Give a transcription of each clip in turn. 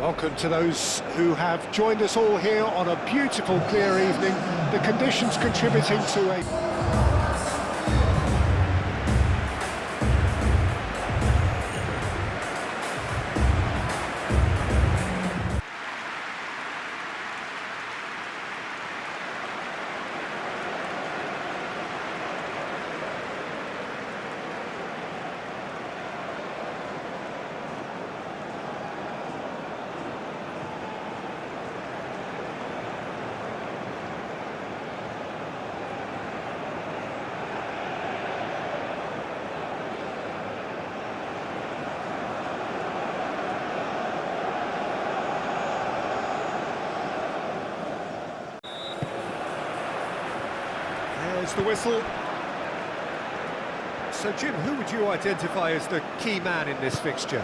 Welcome to those who have joined us all here on a beautiful, clear evening. The conditions contributing to a... There's the whistle. So, Jim, who would you identify as the key man in this fixture?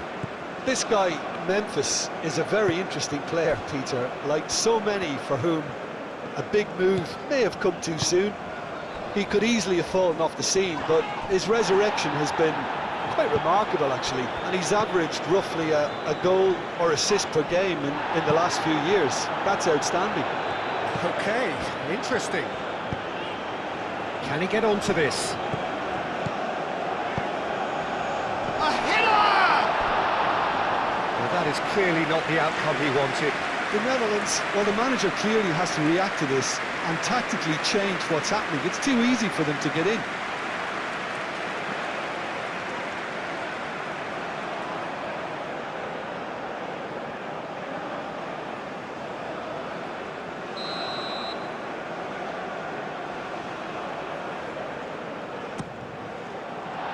This guy, Memphis, is a very interesting player, Peter. Like so many for whom a big move may have come too soon. He could easily have fallen off the scene, but his resurrection has been quite remarkable, actually. And he's averaged roughly a goal or assist per game in the last few years. That's outstanding. OK, interesting. Can he get onto this? A header! Well, that is clearly not the outcome he wanted. The Netherlands, well, the manager clearly has to react to this and tactically change what's happening. It's too easy for them to get in.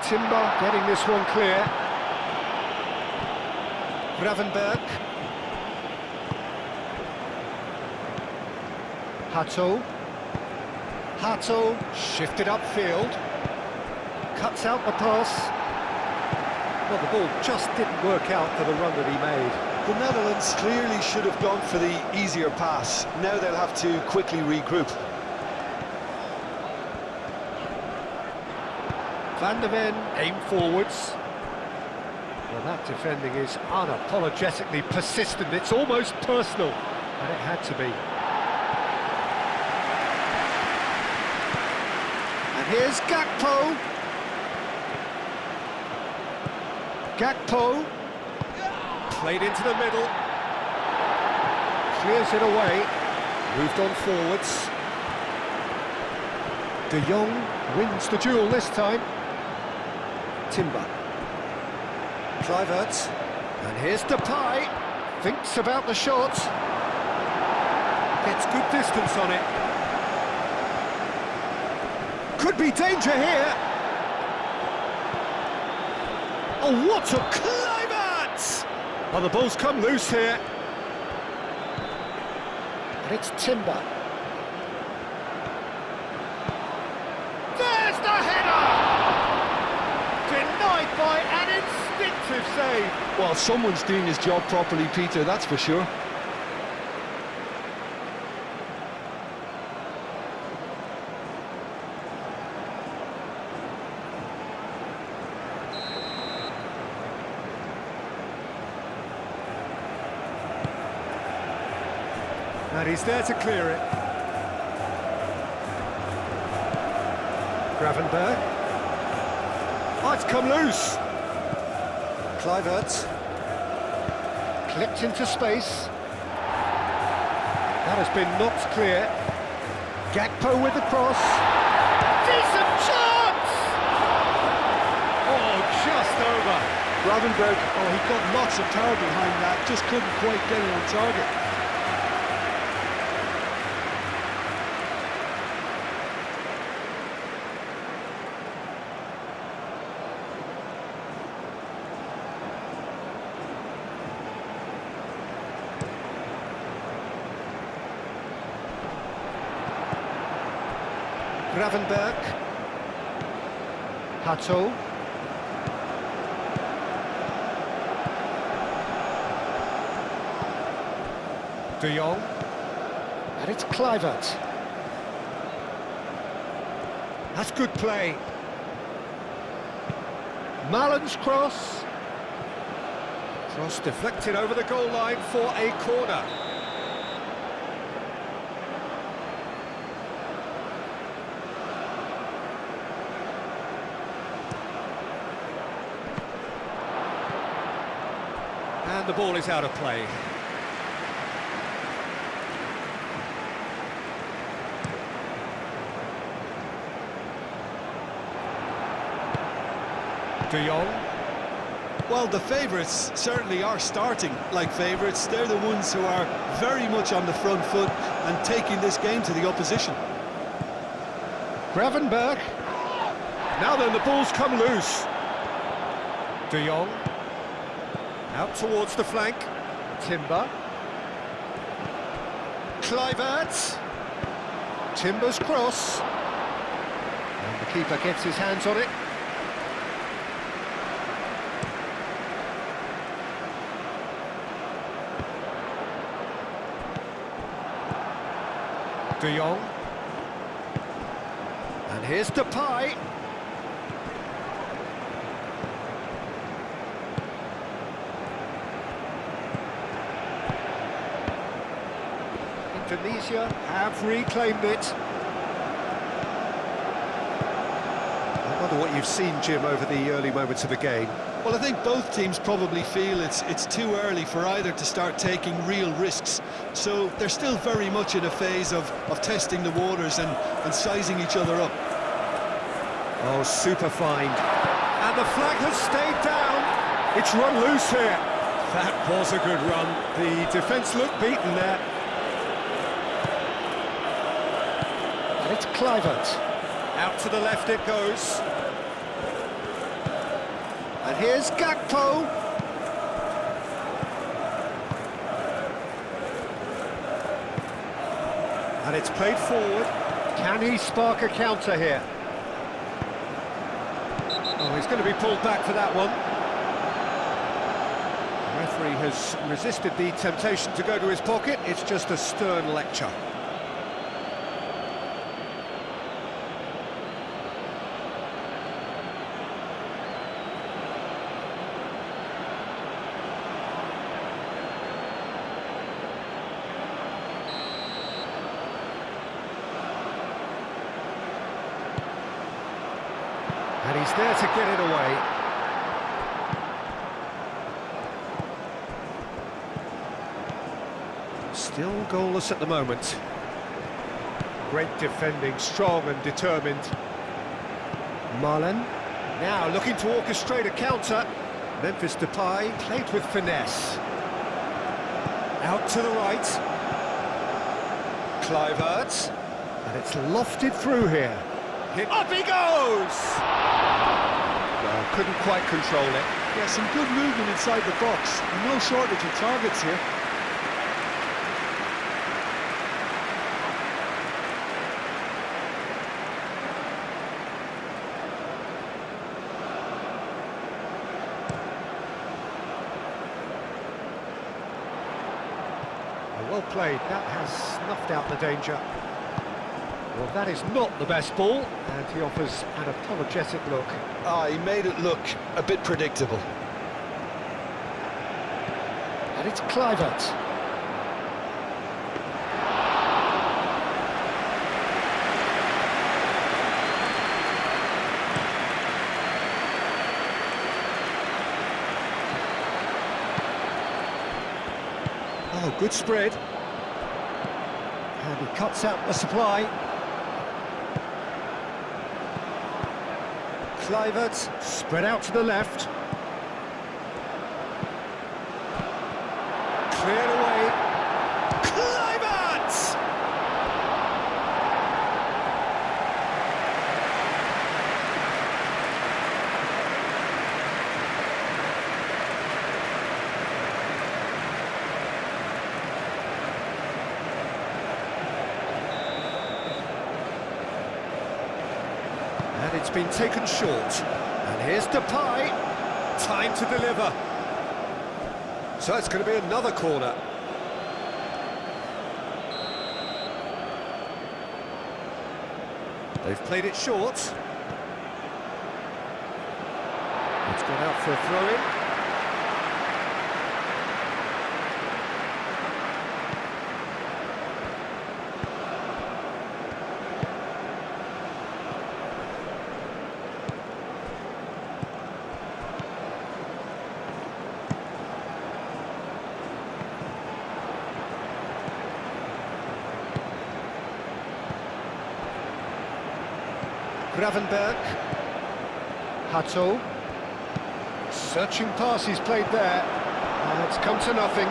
Timber getting this one clear. Gravenberg. Hato shifted upfield. Cuts out the pass. Well, the ball just didn't work out for the run that he made. The Netherlands clearly should have gone for the easier pass. Now they'll have to quickly regroup. Van der Ven aim forwards. Well, that defending is unapologetically persistent. It's almost personal, and it had to be. And here's Gakpo. Gakpo played into the middle. Clears it away. Moved on forwards. De Jong wins the duel this time. Timber. Kluivert. And here's Depay. Thinks about the shot. Gets good distance on it. Could be danger here. Oh, what a Kluivert! Well, the ball's come loose here. And it's Timber. There's the header! Denied by an instinctive save. Well, someone's doing his job properly, Peter, that's for sure. And he's there to clear it. Gravenberg. Oh, it's come loose. Kluivert. Clipped into space. That has been knocked clear. Gakpo with the cross. Decent chance! Oh, just over. Gravenberg, oh, he got lots of power behind that, just couldn't quite get it on target. Gravenberg. Hato. De Jong. And it's Kluivert. That's good play. Malen's cross. Cross deflected over the goal line for a corner. And the ball is out of play. De Jong. Well, the favourites certainly are starting like favourites. They're the ones who are very much on the front foot and taking this game to the opposition. Gravenberg. Now then, the ball's come loose. De Jong. Out towards the flank. Timber. Kluivert. Timber's cross. And the keeper gets his hands on it. De Jong. And here's Depay. Indonesia have reclaimed it. I wonder what you've seen, Jim, over the early moments of the game. Well, I think both teams probably feel it's too early for either to start taking real risks. So they're still very much in a phase of testing the waters and sizing each other up. Oh, super find. And the flag has stayed down. It's run loose here. That was a good run. The defence looked beaten there. And it's Kluivert. Out to the left it goes. And here's Gakpo. And it's played forward. Can he spark a counter here? Oh, he's going to be pulled back for that one. The referee has resisted the temptation to go to his pocket. It's just a stern lecture. And he's there to get it away. Still goalless at the moment. Great defending, strong and determined. Marlen. Now looking to orchestrate a counter. Memphis Depay played with finesse. Out to the right. Kluivert. And it's lofted through here. Up he goes! Well, couldn't quite control it. Yeah, some good movement inside the box, and no shortage of targets here. Well played, that has snuffed out the danger. Well, that is not the best ball, and he offers an apologetic look. He made it look a bit predictable. And it's Kluivert. Oh, good spread. And he cuts out the supply. Kluivert spread out to the left. Cleared away. Kluivert! And it's been taken short. And here's Depay. Time to deliver. So it's going to be another corner. They've played it short. It's gone out for a throw-in. Gravenberg. Hato. Searching pass he's played there. And it's come to nothing.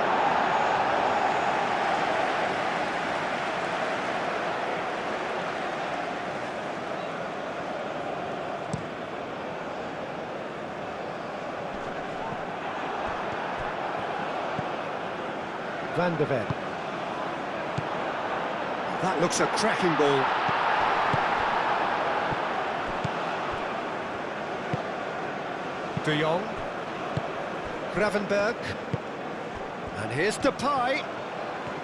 Van de Ven. That looks a cracking ball. De Jong. Gravenberg. And here's Depay.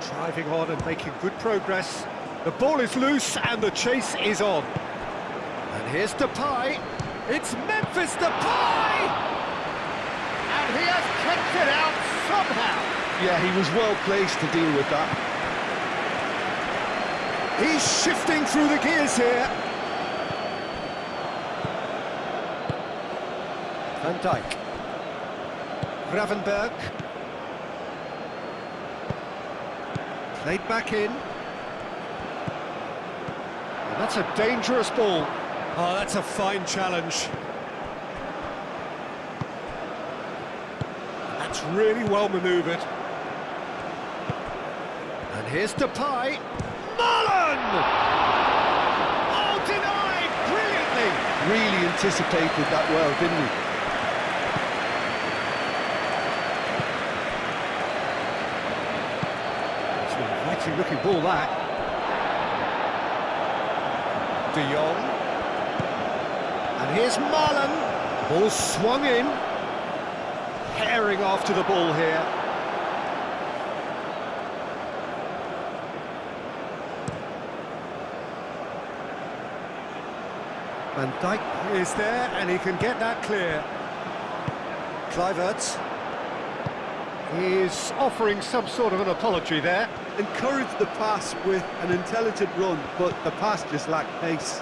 Driving on and making good progress. The ball is loose and the chase is on. And here's Depay. It's Memphis Depay! And he has kicked it out somehow. Yeah, he was well placed to deal with that. He's shifting through the gears here. Van Dijk. Gravenberg. Played back in. And that's a dangerous ball. Oh, that's a fine challenge. That's really well manoeuvred. And here's Depay. Mullen! Oh, denied brilliantly! Really anticipated that well, didn't he? It's an inviting looking ball, that. De Jong. And here's Mullen. Ball swung in. Herring after the ball here. Van Dijk is there, and he can get that clear. Kluivert is offering some sort of an apology there. Encouraged the pass with an intelligent run, but the pass just lacked pace.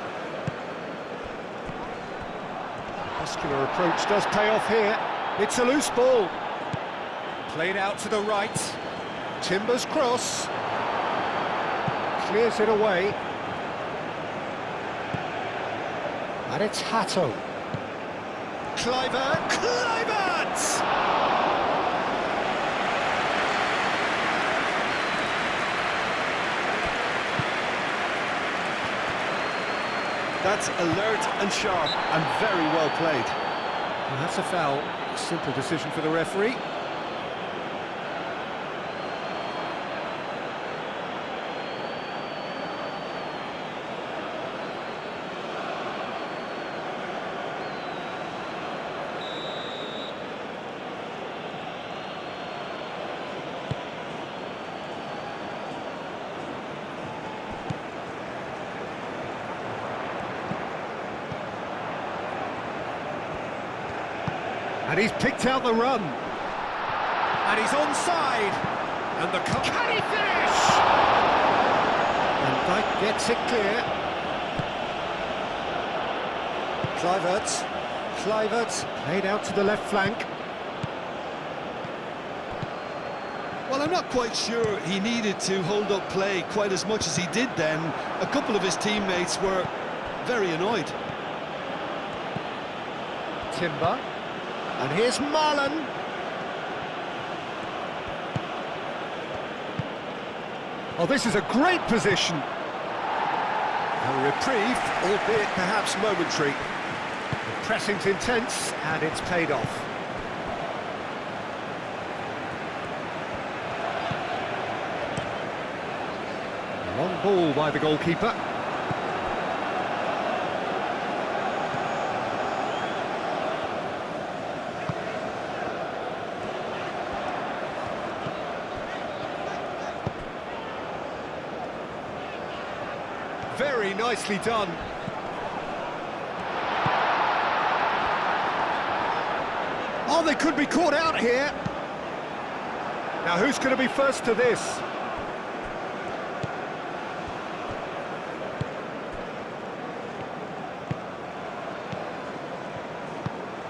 Muscular approach does pay off here. It's a loose ball. Played out to the right. Timber's cross. Clears it away. And it's Hato. Kluivert! That's alert and sharp and very well played. And that's a foul. Simple decision for the referee. And he's picked out the run. And he's onside. And the can he finish? And Dijk gets it clear. Kluivert played out to the left flank. Well, I'm not quite sure he needed to hold up play quite as much as he did then. A couple of his teammates were very annoyed. Timber. And here's Mullen. Oh, this is a great position. A reprieve, albeit perhaps momentary. The pressing's intense, and it's paid off. Long ball by the goalkeeper. Very nicely done. Oh, they could be caught out here. Now, who's going to be first to this?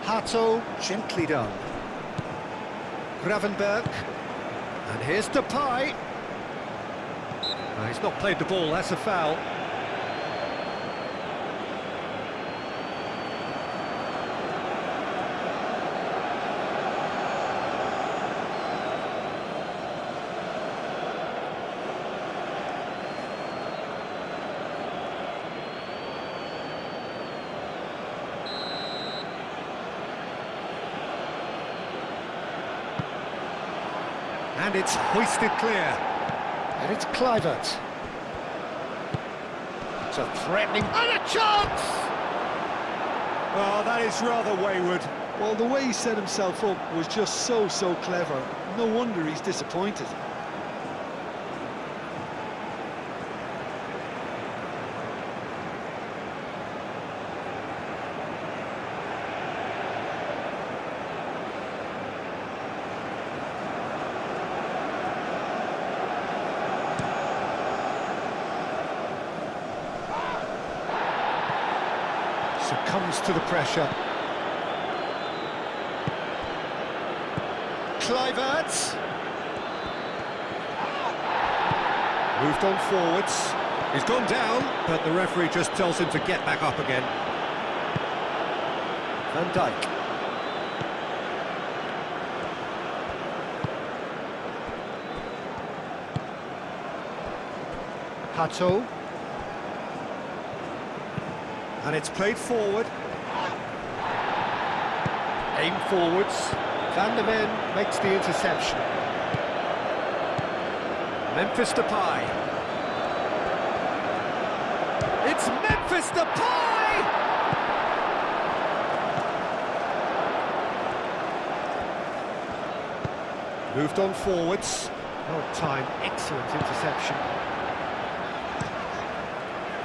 Hato, gently done. Gravenberg. And here's Depay. He's not played the ball, that's a foul. And it's hoisted clear. And it's Kluivert. It's a threatening... And a chance! Oh, that is rather wayward. Well, the way he set himself up was just so clever. No wonder he's disappointed. Succumbs to the pressure. Kluivert. Moved on forwards. He's gone down, but the referee just tells him to get back up again. Van Dijk. Hato. And it's played forward. Aim forwards. Van der Ven makes the interception. Memphis Depay. It's Memphis Depay! Moved on forwards. Well timed, excellent interception.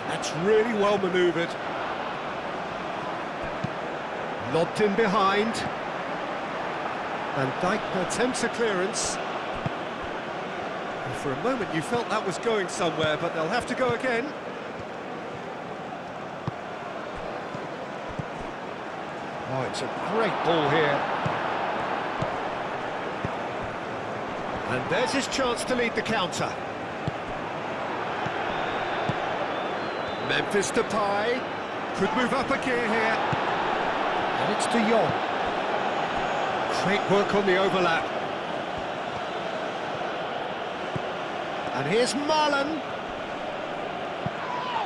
That's really well manoeuvred. Lobbed in behind. Van Dijk attempts a clearance. And for a moment you felt that was going somewhere, but they'll have to go again. Oh, it's a great ball here. And there's his chance to lead the counter. Memphis Depay could move up a gear here. And it's De Jong. Great work on the overlap. And here's Marlon.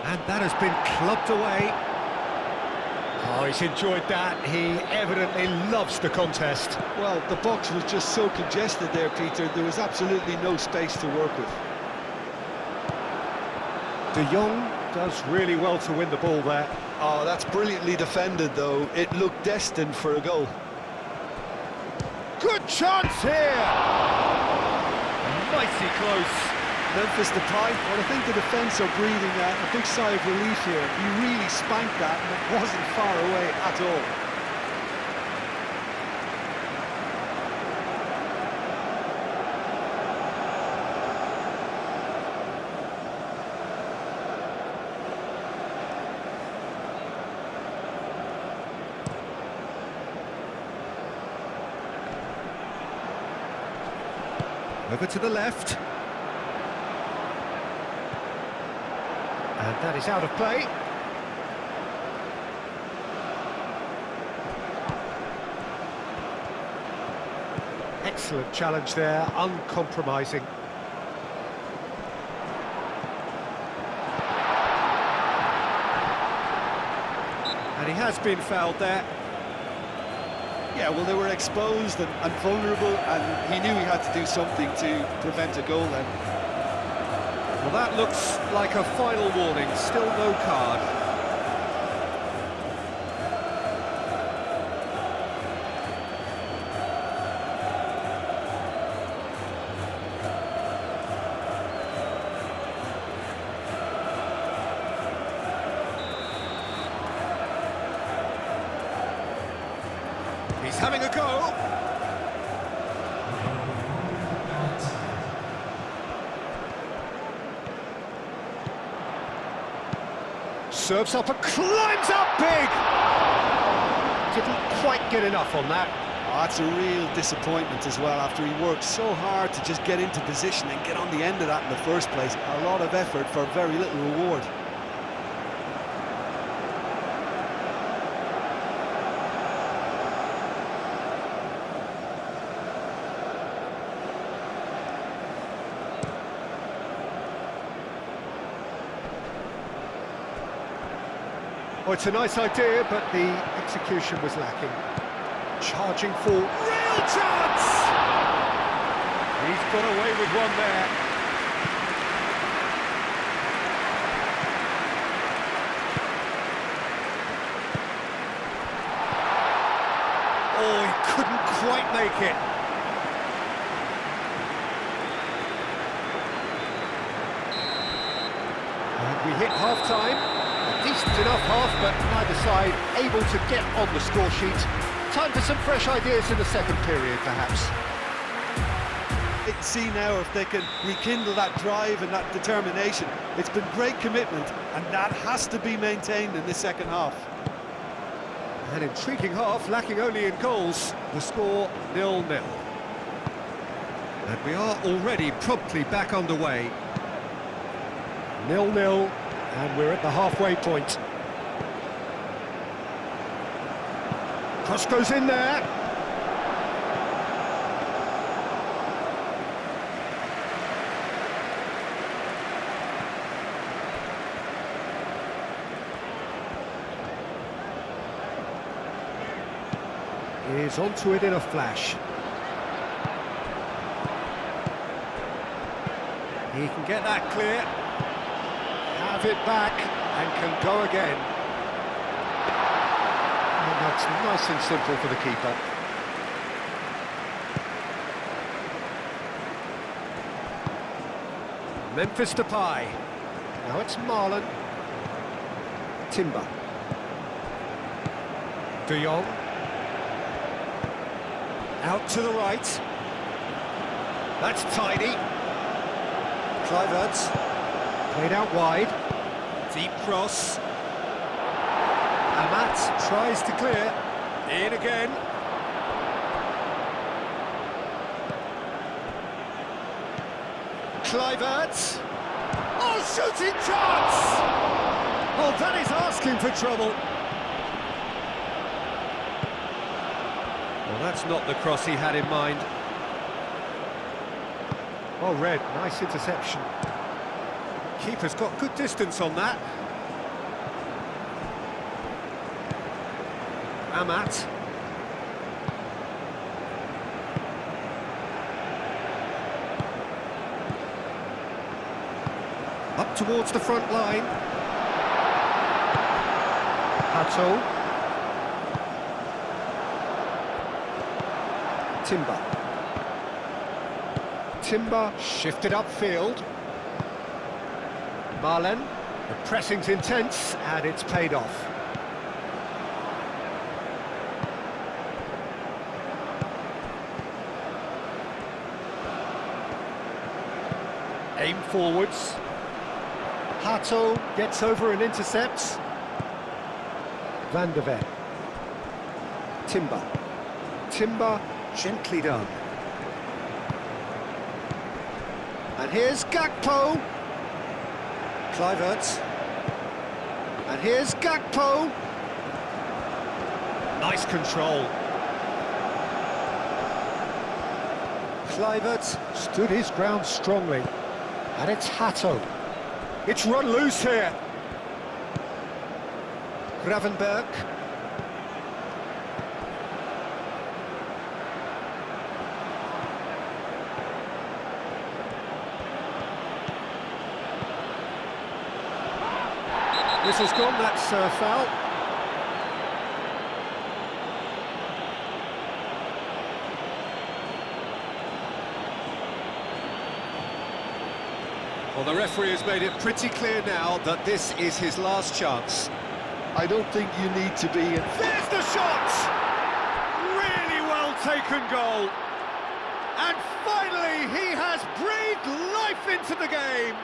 And that has been clubbed away. Oh, he's enjoyed that. He evidently loves the contest. Well, the box was just so congested there, Peter. There was absolutely no space to work with. De Jong does really well to win the ball there. Oh, that's brilliantly defended, though. It looked destined for a goal. Good chance here! Mighty close. Memphis Depay, well, I think the defence are breathing a big sigh of relief here. He really spanked that, and it wasn't far away at all. Over to the left. And that is out of play. Excellent challenge there, uncompromising. And he has been fouled there. Yeah, well, they were exposed and vulnerable, and he knew he had to do something to prevent a goal then. Well, that looks like a final warning, still no card. He's having a go. Serves up and climbs up big! Didn't quite get enough on that. Oh, that's a real disappointment as well, after he worked so hard to just get into position and get on the end of that in the first place. A lot of effort for very little reward. Oh, it's a nice idea, but the execution was lacking. Charging for real chance! He's got away with one there. Oh, he couldn't quite make it. And we hit half-time. A decent enough half, but neither side able to get on the score sheet. Time for some fresh ideas in the second period, perhaps. Let's see now if they can rekindle that drive and that determination. It's been great commitment, and that has to be maintained in the second half. An intriguing half, lacking only in goals. The score 0-0. And we are already promptly back underway. 0-0, and we're at the halfway point. Cross goes in there. Is onto it in a flash. He can get that clear, have it back, and can go again. And that's nice and simple for the keeper. Memphis Depay. Now it's Marlon. Timber. De Jong. Out to the right. That's tidy. Kluivert. Played out wide. Deep cross. Amat tries to clear. In again. Kluivert. Oh, shooting chance! Oh, that is asking for trouble. Well, that's not the cross he had in mind. Well read, nice interception. Keeper's got good distance on that. Amat. Up towards the front line. Hato. Timber shifted upfield. Marlen. The pressing's intense and it's paid off. Aim forwards. Hato gets over and intercepts. Van de Ven. Timber, gently done. And here's Gakpo. Kluivert. And here's Gakpo. Nice control. Kluivert stood his ground strongly. And it's Hato. It's run loose here. Gravenberg. Whistle's gone, that's a foul. Well, the referee has made it pretty clear now that this is his last chance. I don't think you need to be in. There's the shot! Really well taken goal. And finally, he has breathed life into the game.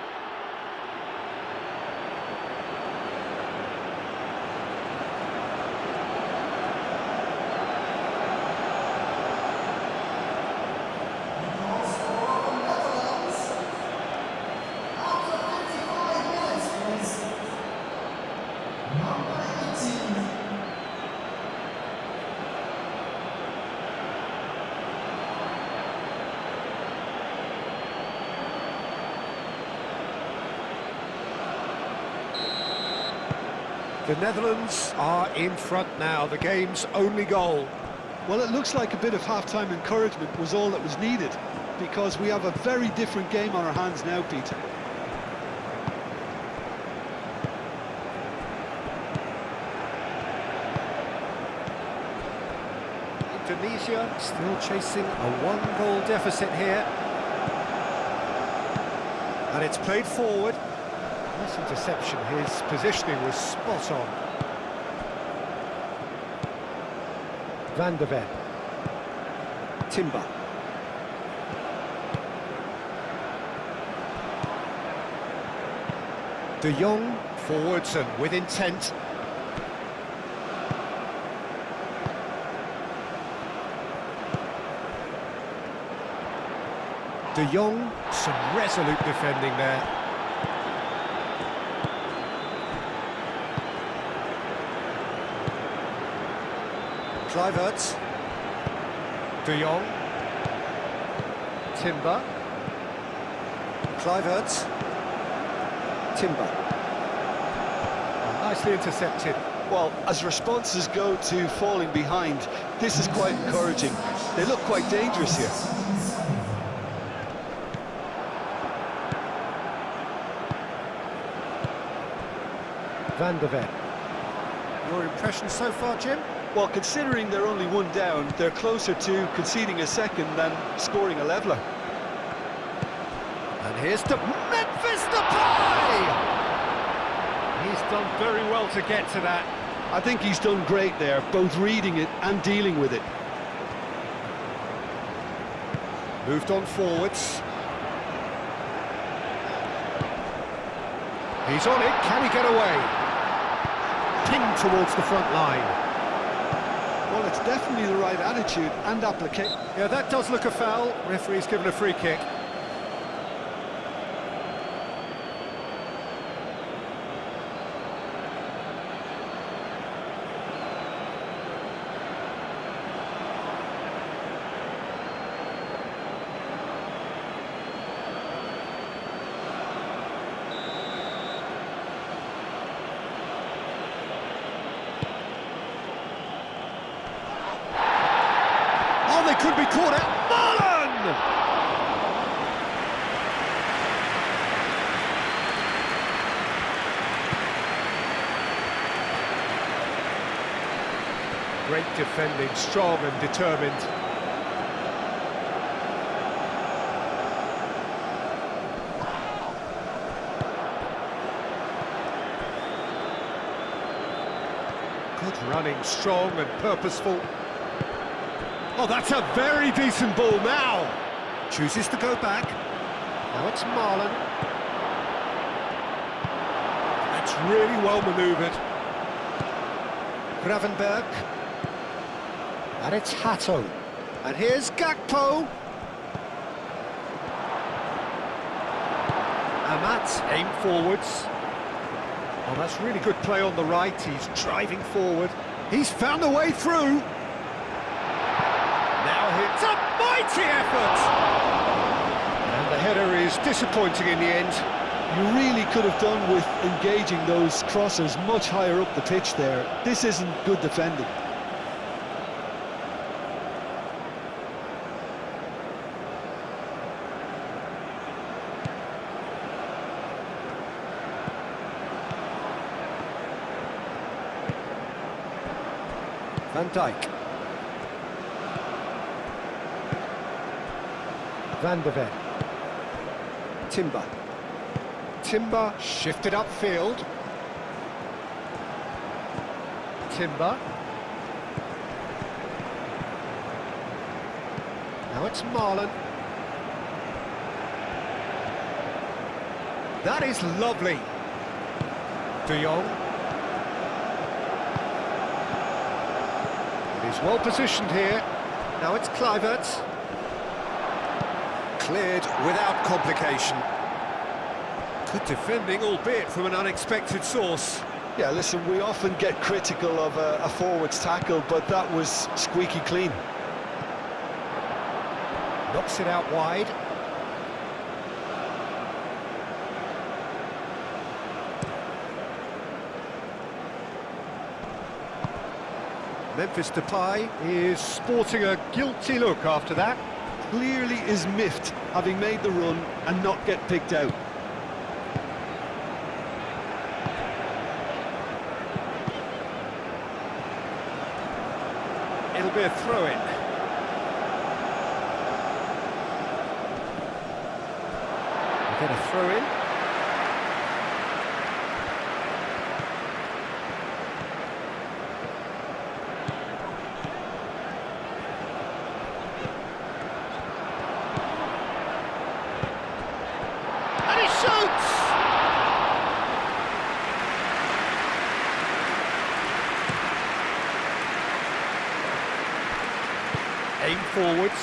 The Netherlands are in front now, the game's only goal. Well, it looks like a bit of half-time encouragement was all that was needed. because we have a very different game on our hands now, Peter. Indonesia still chasing a one-goal deficit here. And it's played forward. Nice interception, his positioning was spot on. Van der Ven. Timber. De Jong, forwards and with intent. De Jong, some resolute defending there. Kluivert. De Jong. Timber. Kluivert. Timber. Nicely intercepted. Well, as responses go to falling behind, this is quite encouraging. They look quite dangerous here. Van der Ven. Your impression so far, Jim? Well, considering they're only one down, they're closer to conceding a second than scoring a leveller. And here's to Memphis Depay! He's done very well to get to that. I think he's done great there, both reading it and dealing with it. Moved on forwards. He's on it, can he get away? Pinged towards the front line. Well, it's definitely the right attitude and application. Yeah, that does look a foul. Referee's given a free kick. Oh, they could be caught out. Marlon! Great defending, strong and determined. Good running, strong and purposeful. Oh, that's a very decent ball now. Chooses to go back. Now it's Marlon. That's really well manoeuvred. Gravenberg. And it's Hato. And here's Gakpo. Amat aimed forwards. Oh, that's really good play on the right. He's driving forward. He's found a way through. It's a mighty effort! And the header is disappointing in the end. You really could have done with engaging those crossers much higher up the pitch there. This isn't good defending. Van Dijk. Van der Ven. Timber. Timber shifted upfield. Timber. Now it's Marlon. That is lovely. De Jong. He's well positioned here. Now it's Kluivert. Cleared without complication. Good defending, albeit from an unexpected source. Yeah, listen, we often get critical of a forward's tackle, but that was squeaky clean. Knocks it out wide. Memphis Depay is sporting a guilty look after that. clearly is miffed, having made the run and not get picked out. It'll be a throw-in. Get a throw-in. And he shoots! Aim forwards.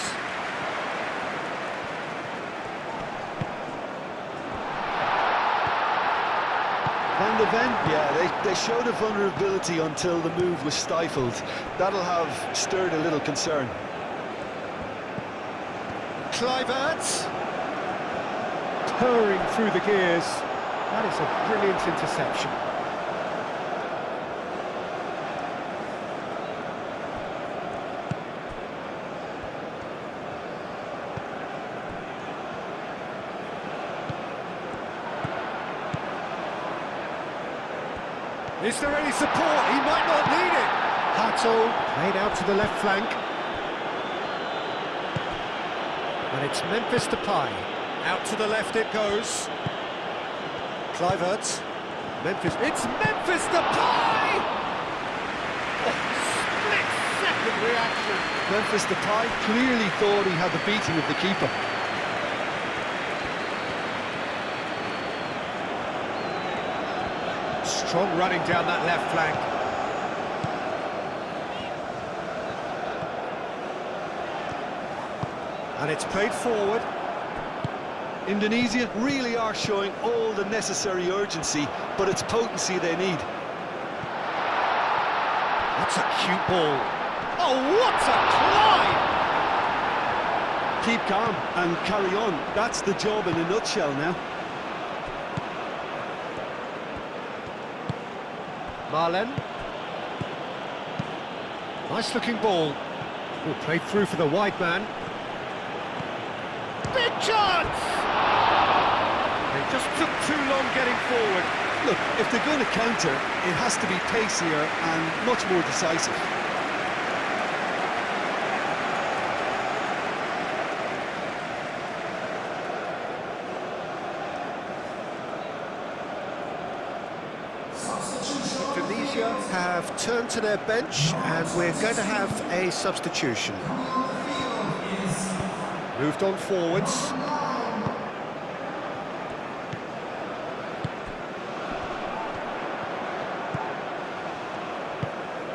Van de Ven, yeah, they showed a vulnerability until the move was stifled. That'll have stirred a little concern. Kluivert. Purring through the gears. That is a brilliant interception. Is there any support? He might not need it. Hato played out to the left flank. And it's Memphis Depay. Out to the left it goes. Kluivert. Memphis. It's Memphis Depay! Oh, split-second reaction. Memphis Depay clearly thought he had the beating of the keeper. Strong running down that left flank. And it's played forward. Indonesia really are showing all the necessary urgency, but it's potency they need. That's a cute ball. Oh, what a climb! Keep calm and carry on. That's the job in a nutshell now. Marlen. Nice looking ball. Oh, played through for the wide man. Big chance! They just took too long getting forward. Look, if they're going to counter, it has to be pacier and much more decisive. Indonesia have turned to their bench and we're going to have a substitution. Moved on forwards.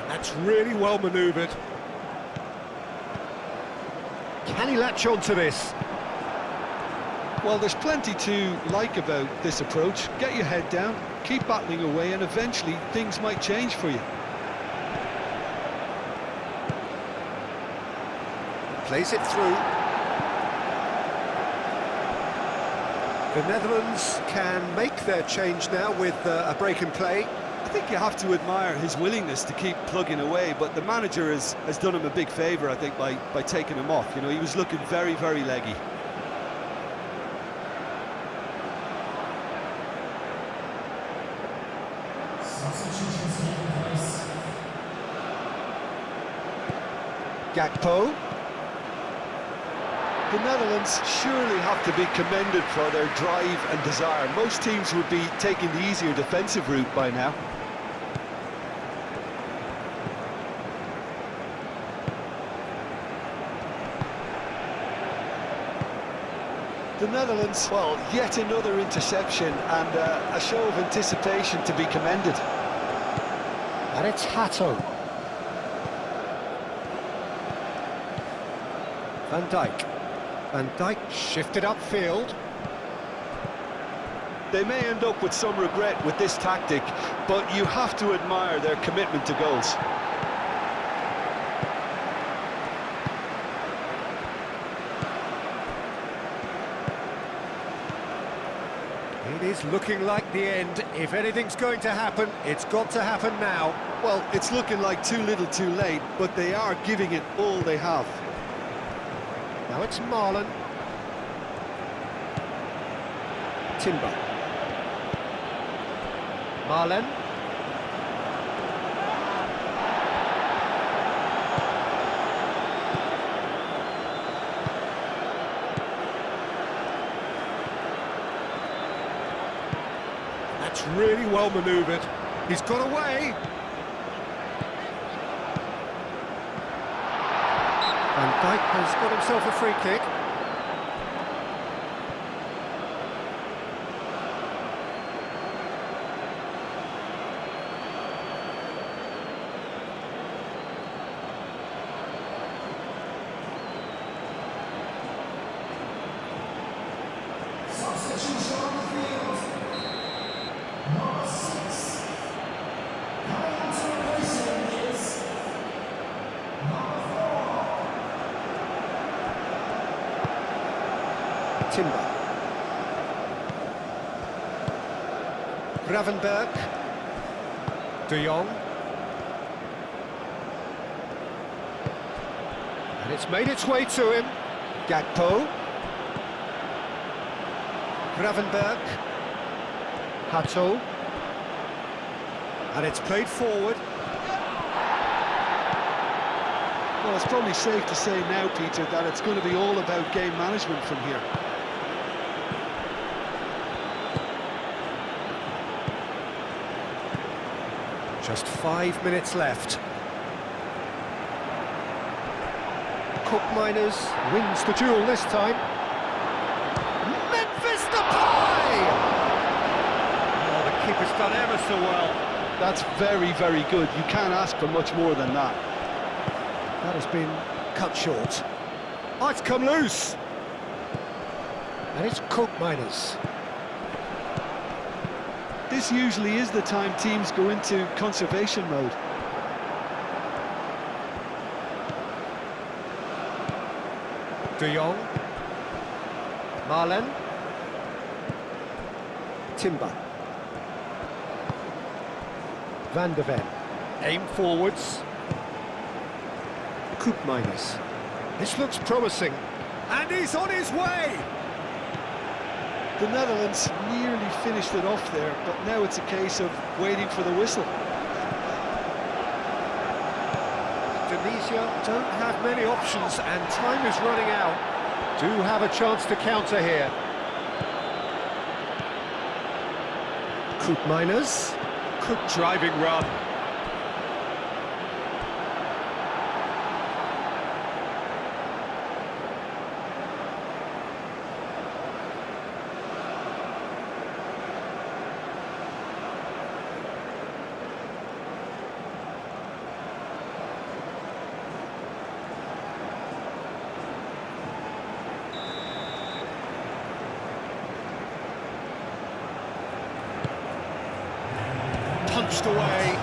That's really well manoeuvred. Can he latch on to this? Well, there's plenty to like about this approach. Get your head down, keep battling away, and eventually things might change for you. Plays it through. The Netherlands can make their change now with a break in play. I think you have to admire his willingness to keep plugging away, but the manager has done him a big favour, I think, by taking him off. You know, he was looking very, very leggy. Gakpo. The Netherlands surely have to be commended for their drive and desire. Most teams would be taking the easier defensive route by now. The Netherlands, well, yet another interception and a show of anticipation to be commended. And it's Hato. Van Dijk. Van Dijk shifted upfield. They may end up with some regret with this tactic, but you have to admire their commitment to goals. It is looking like the end. If anything's going to happen, it's got to happen now. Well, it's looking like too little too late, but they are giving it all they have. Now it's Marlon. Timber. Marlon. That's really well manoeuvred. He's got away. Van Dijk has got himself a free kick. Substitution on the field. Number 6. Coming on to replace him is number 4. Timber. Gravenberg. De Jong. And it's made its way to him. Gakpo. Gravenberg. Hato. And it's played forward. Well, it's probably safe to say now, Peter, that it's going to be all about game management from here. Just 5 minutes left. Cook Miners wins the duel this time. Memphis Depay! Oh, the keeper's done ever so well. That's very, very good. You can't ask for much more than that. That has been cut short. Oh, it's come loose. And it's Cook Miners. This usually is the time teams go into conservation mode. De Jong. Marlen. Timber. Van der Ven. Aim forwards. Coop Miners. This looks promising. And he's on his way! The Netherlands nearly finished it off there, but now it's a case of waiting for the whistle. Indonesia don't have many options and time is running out. Do have a chance to counter here. Coop Miners. Good driving run. Punched away.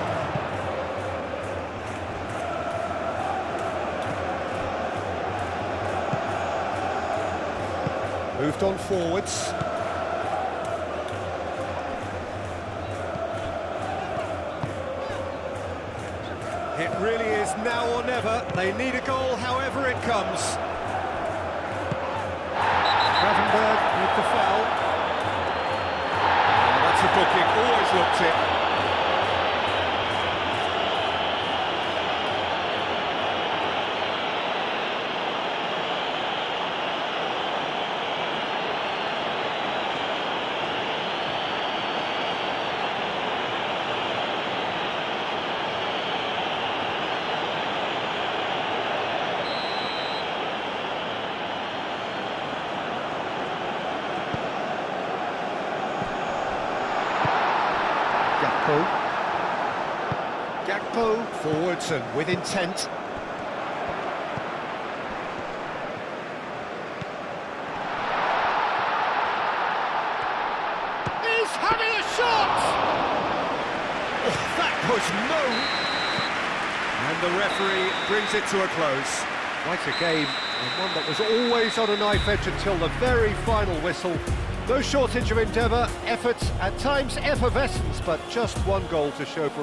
Moved on forwards. It really is now or never. They need a goal however it comes. Gravenberg with the foul. Oh, that's a booking, always looked it. Gakpo forwards and with intent. He's having a shot! Oh, that was no... And the referee brings it to a close. Quite a game, and one that was always on a knife edge until the very final whistle. No shortage of endeavour, effort, at times effervescence, but just one goal to show for